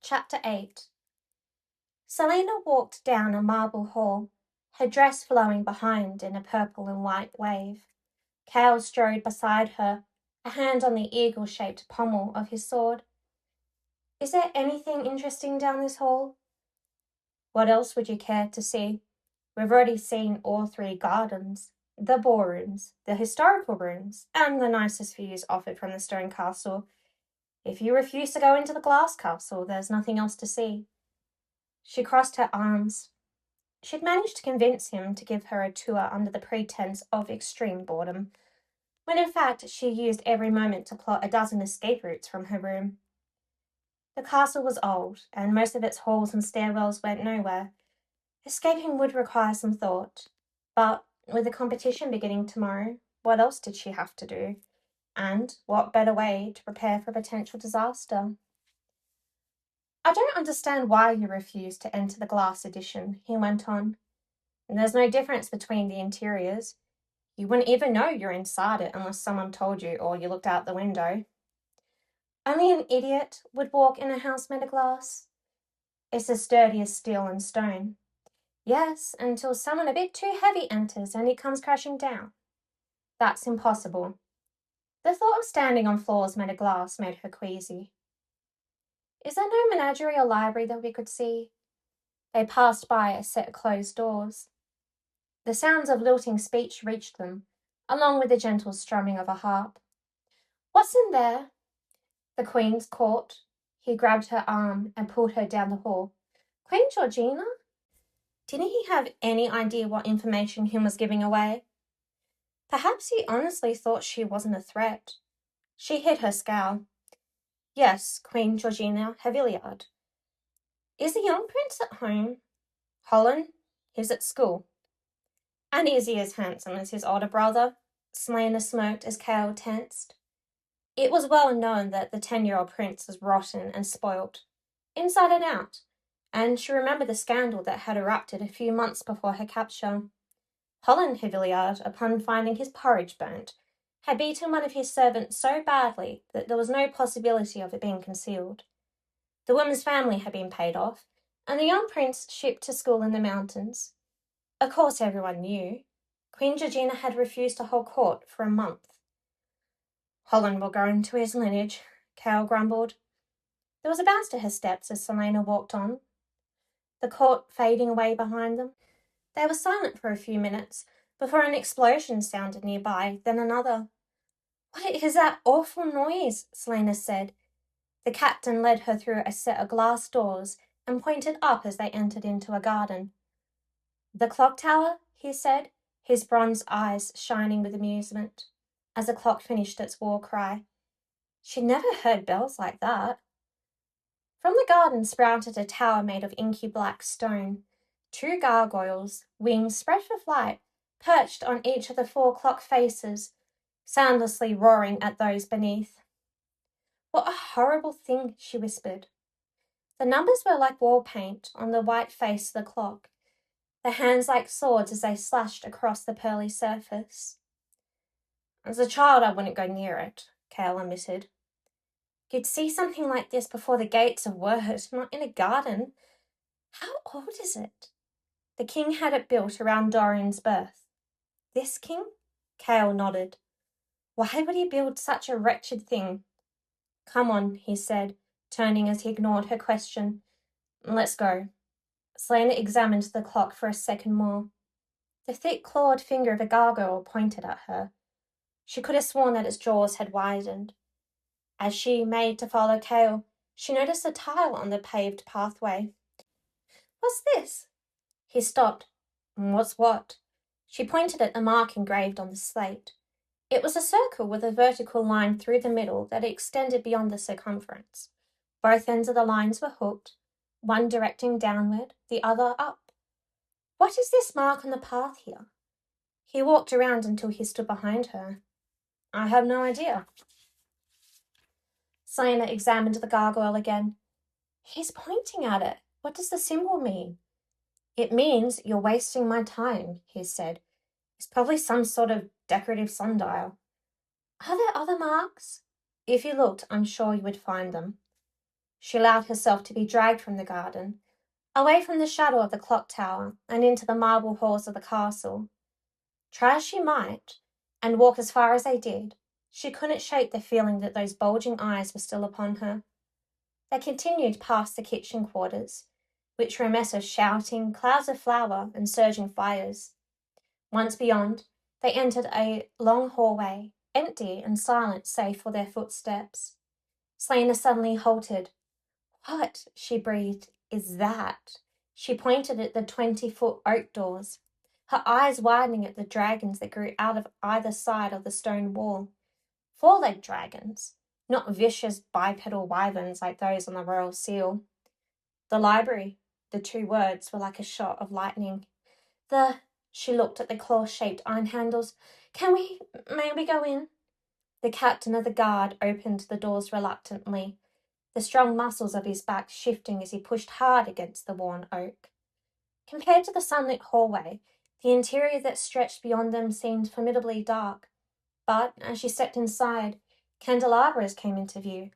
Chapter 8. Selena walked down a marble hall, her dress flowing behind in a purple and white wave. Cal strode beside her, a hand on the eagle-shaped pommel of his sword. Is there anything interesting down this hall? What else would you care to see? We've already seen all three gardens, the ballrooms, the historical rooms, and the nicest views offered from the stone castle. If you refuse to go into the glass castle, there's nothing else to see. She crossed her arms. She'd managed to convince him to give her a tour under the pretense of extreme boredom, when in fact she used every moment to plot a dozen escape routes from her room. The castle was old, and most of its halls and stairwells went nowhere. Escaping would require some thought, but with the competition beginning tomorrow, what else did she have to do? And what better way to prepare for potential disaster? I don't understand why you refuse to enter the glass edition, he went on. There's no difference between the interiors. You wouldn't even know you're inside it unless someone told you or you looked out the window. Only an idiot would walk in a house made of glass. It's as sturdy as steel and stone. Yes, until someone a bit too heavy enters and it comes crashing down. That's impossible. The thought of standing on floors made of glass made her queasy. Is there no menagerie or library that we could see? They passed by a set of closed doors. The sounds of lilting speech reached them, along with the gentle strumming of a harp. What's in there? The Queen's court. He grabbed her arm and pulled her down the hall. Queen Georgina? Didn't he have any idea what information he was giving away? Perhaps he honestly thought she wasn't a threat. She hid her scowl. Yes, Queen Georgina Haviliard. Is the young prince at home? Holland? He's at school. And is he as handsome as his older brother? Selena smoked as Cale tensed. It was well known that the 10-year-old prince was rotten and spoilt, inside and out, and she remembered the scandal that had erupted a few months before her capture. Holland Haviliard, upon finding his porridge burnt, had beaten one of his servants so badly that there was no possibility of it being concealed. The woman's family had been paid off, and the young prince shipped to school in the mountains. Of course everyone knew. Queen Georgina had refused to hold court for a month. Holland will go into his lineage, Cale grumbled. There was a bounce to her steps as Selena walked on, the court fading away behind them. They were silent for a few minutes before an explosion sounded nearby, then another. What is that awful noise? Selena said. The captain led her through a set of glass doors and pointed up as they entered into a garden. The clock tower, he said, his bronze eyes shining with amusement, as the clock finished its war cry. She'd never heard bells like that. From the garden sprouted a tower made of inky black stone. 2 gargoyles, wings spread for flight, perched on each of the 4 clock faces, soundlessly roaring at those beneath. What a horrible thing, she whispered. The numbers were like wall paint on the white face of the clock, the hands like swords as they slashed across the pearly surface. As a child, I wouldn't go near it, Cale admitted. You'd see something like this before the gates of Word, not in a garden. How old is it? The king had it built around Dorian's birth. This king? Cale nodded. Why would he build such a wretched thing? Come on, he said, turning as he ignored her question. Let's go. Selena examined the clock for a second more. The thick clawed finger of a gargoyle pointed at her. She could have sworn that its jaws had widened. As she made to follow Cale, she noticed a tile on the paved pathway. What's this? He stopped. What's what? She pointed at the mark engraved on the slate. It was a circle with a vertical line through the middle that extended beyond the circumference. Both ends of the lines were hooked, one directing downward, the other up. What is this mark on the path here? He walked around until he stood behind her. I have no idea. Selena examined the gargoyle again. He's pointing at it. What does the symbol mean? It means you're wasting my time, he said. It's probably some sort of decorative sundial. Are there other marks? If you looked, I'm sure you would find them. She allowed herself to be dragged from the garden, away from the shadow of the clock tower and into the marble halls of the castle. Try as she might, and walk as far as they did, she couldn't shake the feeling that those bulging eyes were still upon her. They continued past the kitchen quarters, which were a mess of shouting, clouds of flour, and surging fires. Once beyond, they entered a long hallway, empty and silent save for their footsteps. Selena suddenly halted. "What," she breathed, "is that?" She pointed at the 20-foot oak doors, her eyes widening at the dragons that grew out of either side of the stone wall. Four-legged dragons, not vicious bipedal wyverns like those on the royal seal. The library, the two words were like a shot of lightning. She looked at the claw-shaped iron handles. May we go in?" The captain of the guard opened the doors reluctantly, the strong muscles of his back shifting as he pushed hard against the worn oak. Compared to the sunlit hallway, the interior that stretched beyond them seemed formidably dark. But as she stepped inside, candelabras came into view,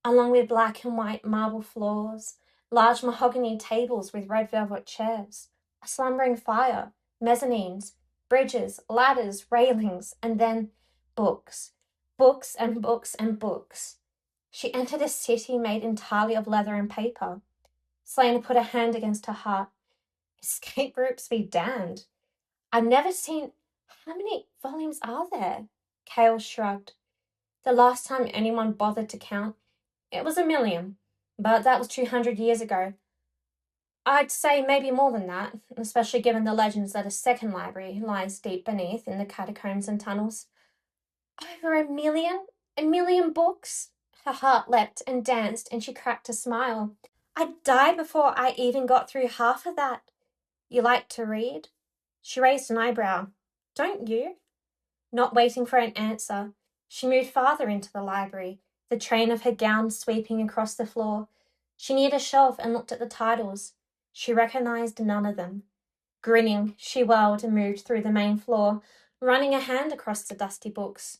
along with black and white marble floors, large mahogany tables with red velvet chairs, a slumbering fire, mezzanines, bridges, ladders, railings, and then books. Books and books and books. She entered a city made entirely of leather and paper. Selena put her hand against her heart. Escape routes be damned. I've never seen... How many volumes are there? Cale shrugged. The last time anyone bothered to count, it was 1,000,000, but that was 200 years ago. I'd say maybe more than that, especially given the legends that a second library lies deep beneath in the catacombs and tunnels. Over 1,000,000? 1,000,000 books? Her heart leapt and danced, and she cracked a smile. I'd die before I even got through half of that. You like to read? She raised an eyebrow. Don't you? Not waiting for an answer, she moved farther into the library, the train of her gown sweeping across the floor. She neared a shelf and looked at the titles. She recognized none of them. Grinning, she whirled and moved through the main floor, running a hand across the dusty books.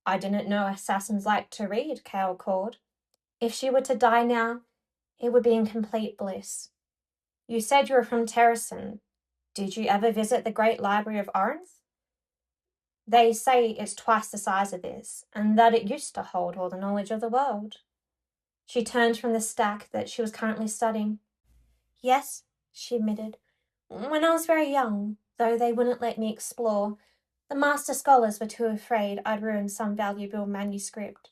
I didn't know assassins liked to read, Cale called. If she were to die now, it would be in complete bliss. You said you were from Terrason. Did you ever visit the Great Library of Orinth? They say it's twice the size of this, and that it used to hold all the knowledge of the world. She turned from the stack that she was currently studying. Yes, she admitted. When I was very young, though they wouldn't let me explore, the master scholars were too afraid I'd ruin some valuable manuscript.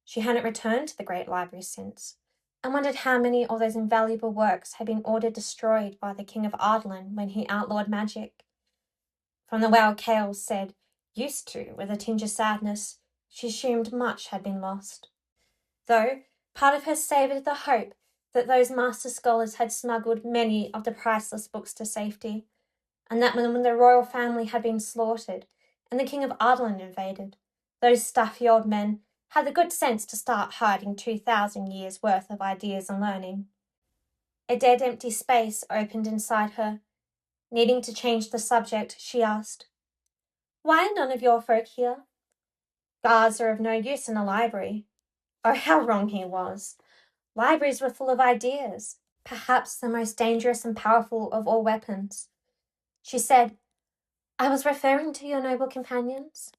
She hadn't returned to the Great Library since, and wondered how many of those invaluable works had been ordered destroyed by the King of Ardlin when he outlawed magic. From the way Cale said, used to, with a tinge of sadness, she assumed much had been lost. Though part of her savoured the hope that those master scholars had smuggled many of the priceless books to safety, and that when the royal family had been slaughtered and the King of Ardlin invaded, those stuffy old men had the good sense to start hiding 2,000 years' worth of ideas and learning. A dead empty space opened inside her. Needing to change the subject, she asked, Why are none of your folk here? Guards are of no use in a library. Oh, how wrong he was. Libraries were full of ideas, perhaps the most dangerous and powerful of all weapons. She said, I was referring to your noble companions.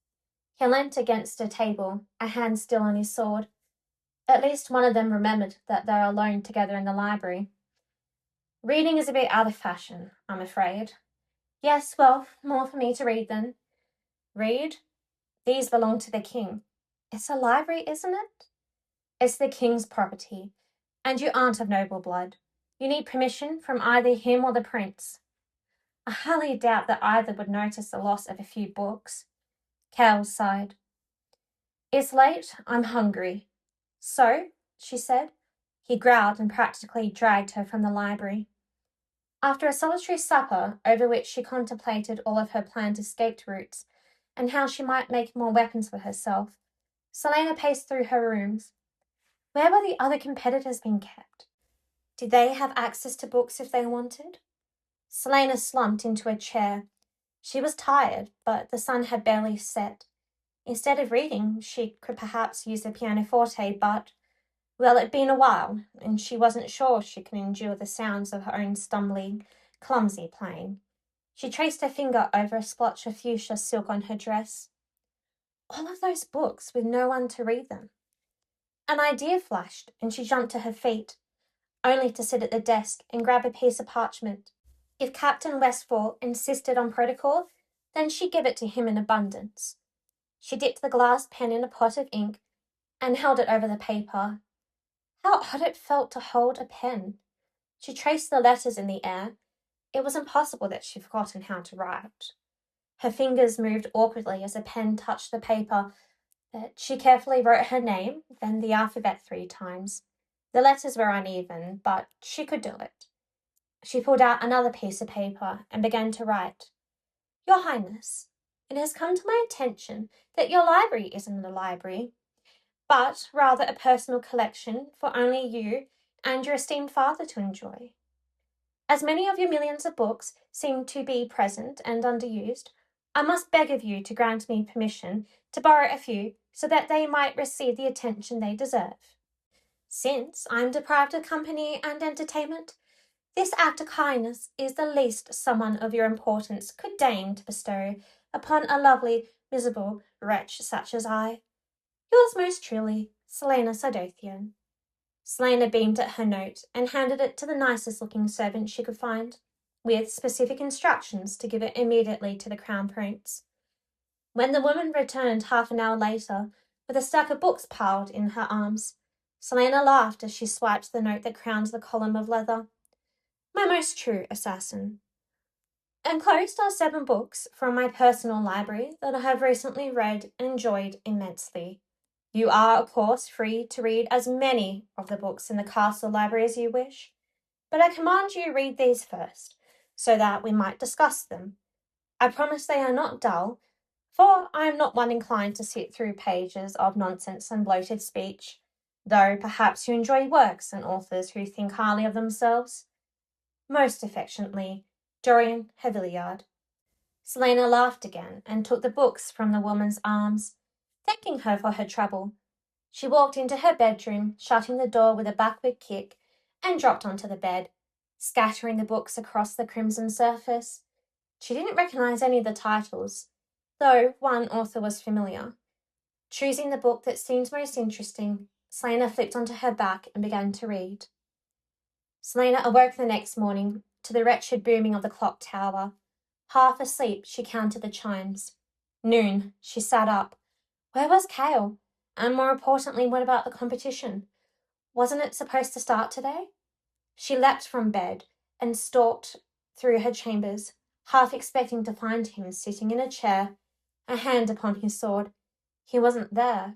He leant against a table, a hand still on his sword. At least one of them remembered that they were alone together in the library. Reading is a bit out of fashion, I'm afraid. Yes, well, more for me to read then. Read? These belong to the king. It's a library, isn't it? It's the king's property, and you aren't of noble blood. You need permission from either him or the prince. I highly doubt that either would notice the loss of a few books. Cale sighed. It's late, I'm hungry. So, she said. He growled and practically dragged her from the library. After a solitary supper, over which she contemplated all of her planned escape routes and how she might make more weapons for herself, Selena paced through her rooms. Where were the other competitors being kept? Did they have access to books if they wanted? Selena slumped into a chair. She was tired, but the sun had barely set. Instead of reading, she could perhaps use the pianoforte, but Well, it'd been a while, and she wasn't sure she could endure the sounds of her own stumbling, clumsy playing. She traced her finger over a splotch of fuchsia silk on her dress. All of those books with no one to read them. An idea flashed, and she jumped to her feet, only to sit at the desk and grab a piece of parchment. If Captain Westfall insisted on protocol, then she'd give it to him in abundance. She dipped the glass pen in a pot of ink and held it over the paper. How odd it felt to hold a pen. She traced the letters in the air. It was impossible that she'd forgotten how to write. Her fingers moved awkwardly as the pen touched the paper, but she carefully wrote her name, then the alphabet 3 times. The letters were uneven, but she could do it. She pulled out another piece of paper and began to write. Your Highness, it has come to my attention that your library isn't a library, but rather a personal collection for only you and your esteemed father to enjoy. As many of your millions of books seem to be present and underused, I must beg of you to grant me permission to borrow a few so that they might receive the attention they deserve. Since I am deprived of company and entertainment, this act of kindness is the least someone of your importance could deign to bestow upon a lovely, miserable wretch such as I. Yours most truly, Selena Sidothian. Selena beamed at her note and handed it to the nicest-looking servant she could find, with specific instructions to give it immediately to the Crown Prince. When the woman returned half an hour later, with a stack of books piled in her arms, Selena laughed as she swiped the note that crowned the column of leather. My most true assassin. Enclosed are 7 books from my personal library that I have recently read and enjoyed immensely. You are, of course, free to read as many of the books in the castle library as you wish, but I command you read these first, so that we might discuss them. I promise they are not dull, for I am not one inclined to sit through pages of nonsense and bloated speech, though perhaps you enjoy works and authors who think highly of themselves. Most affectionately, Dorian Hevilliard. Selena laughed again and took the books from the woman's arms, thanking her for her trouble. She walked into her bedroom, shutting the door with a backward kick, and dropped onto the bed, scattering the books across the crimson surface. She didn't recognize any of the titles, though one author was familiar. Choosing the book that seemed most interesting, Selena flipped onto her back and began to read. Selena awoke the next morning to the wretched booming of the clock tower. Half asleep, she counted the chimes. Noon. She sat up. Where was Cale? And more importantly, what about the competition? Wasn't it supposed to start today? She leapt from bed and stalked through her chambers, half expecting to find him sitting in a chair, a hand upon his sword. He wasn't there.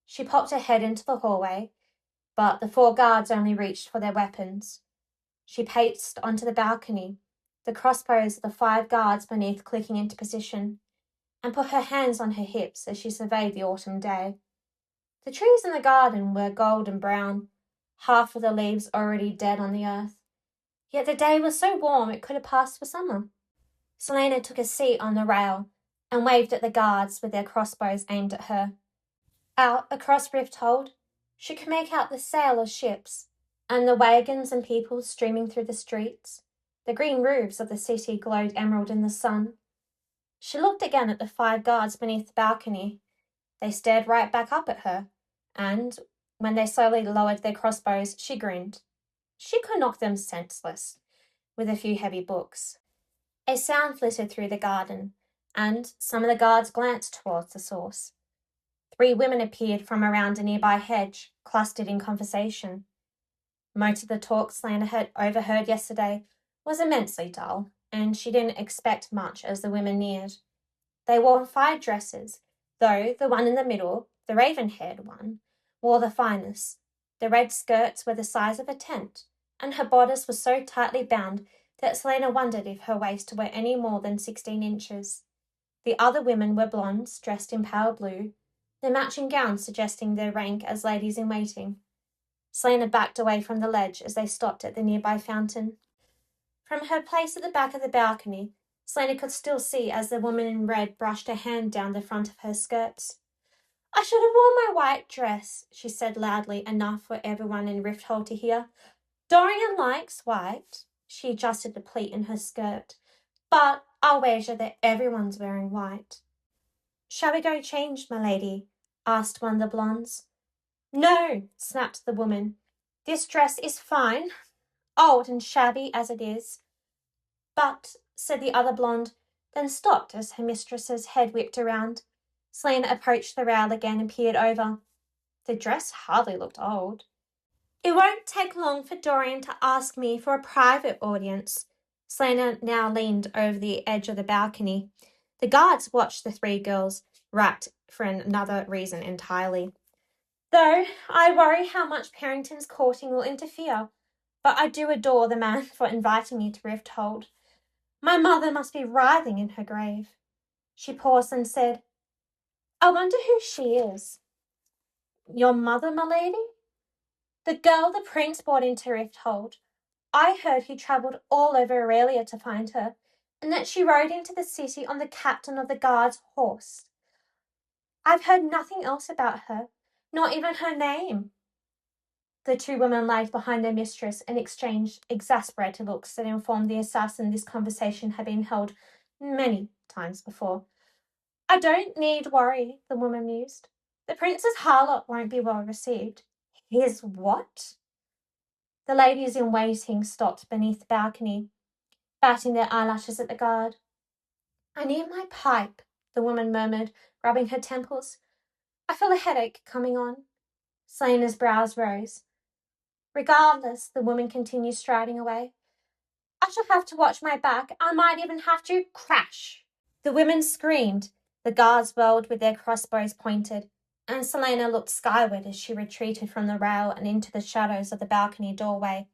She popped her head into the hallway, but the 4 guards only reached for their weapons. She paced onto the balcony, the crossbows of the 5 guards beneath clicking into position, and put her hands on her hips as she surveyed the autumn day. The trees in the garden were golden brown, half of the leaves already dead on the earth. Yet the day was so warm it could have passed for summer. Selena took a seat on the rail and waved at the guards with their crossbows aimed at her. Out across Rifthold, she could make out the sail of ships and the wagons and people streaming through the streets. The green roofs of the city glowed emerald in the sun. She looked again at the 5 guards beneath the balcony. They stared right back up at her, and when they slowly lowered their crossbows, she grinned. She could knock them senseless with a few heavy books. A sound flitted through the garden, and some of the guards glanced towards the source. 3 women appeared from around a nearby hedge, clustered in conversation. Most of the talk Selena had overheard yesterday was immensely dull, and she didn't expect much as the women neared. They wore fine dresses, though the one in the middle, the raven-haired one, wore the finest. The red skirts were the size of a tent, and her bodice was so tightly bound that Selena wondered if her waist were any more than 16 inches. The other women were blondes, dressed in pale blue, their matching gowns suggesting their rank as ladies-in-waiting. Selena backed away from the ledge as they stopped at the nearby fountain. From her place at the back of the balcony, Selena could still see as the woman in red brushed her hand down the front of her skirts. I should have worn my white dress, she said loudly enough for everyone in Rifthold to hear. Dorian likes white. She adjusted the pleat in her skirt. But I'll wager that everyone's wearing white. Shall we go change, my lady? Asked one of the blondes. No, snapped the woman. This dress is fine, old and shabby as it is. But, said the other blonde, then stopped as her mistress's head whipped around. Selena approached the rail again and peered over. The dress hardly looked old. It won't take long for Dorian to ask me for a private audience. Selena now leaned over the edge of the balcony. The guards watched the three girls, rapt for another reason entirely. Though I worry how much Parrington's courting will interfere, but I do adore the man for inviting me to Rifthold. My mother must be writhing in her grave. She paused and said, I wonder who she is. Your mother, my lady? The girl the prince brought into Rifthold. I heard he travelled all over Aurelia to find her, and that she rode into the city on the captain of the guard's horse. I've heard nothing else about her, not even her name. The two women lagged behind their mistress and exchanged exasperated looks that informed the assassin this conversation had been held many times before. I don't need worry, the woman mused. The prince's harlot won't be well received. His what? The ladies in waiting stopped beneath the balcony, batting their eyelashes at the guard. I need my pipe, the woman murmured, rubbing her temples. I feel a headache coming on. Selena's brows rose. Regardless, the woman continued striding away. I shall have to watch my back. I might even have to crash. The women screamed. The guards whirled with their crossbows pointed, and Selena looked skyward as she retreated from the rail and into the shadows of the balcony doorway.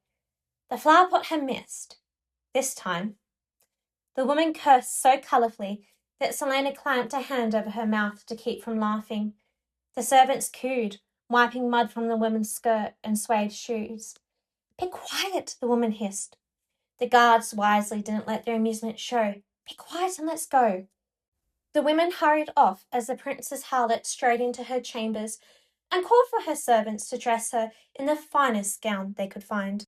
The flower pot had missed. This time. The woman cursed so colourfully that Selena clamped a hand over her mouth to keep from laughing. The servants cooed, wiping mud from the woman's skirt and suede shoes. Be quiet, the woman hissed. The guards wisely didn't let their amusement show. Be quiet and let's go. The women hurried off as the princess harlot strode into her chambers and called for her servants to dress her in the finest gown they could find.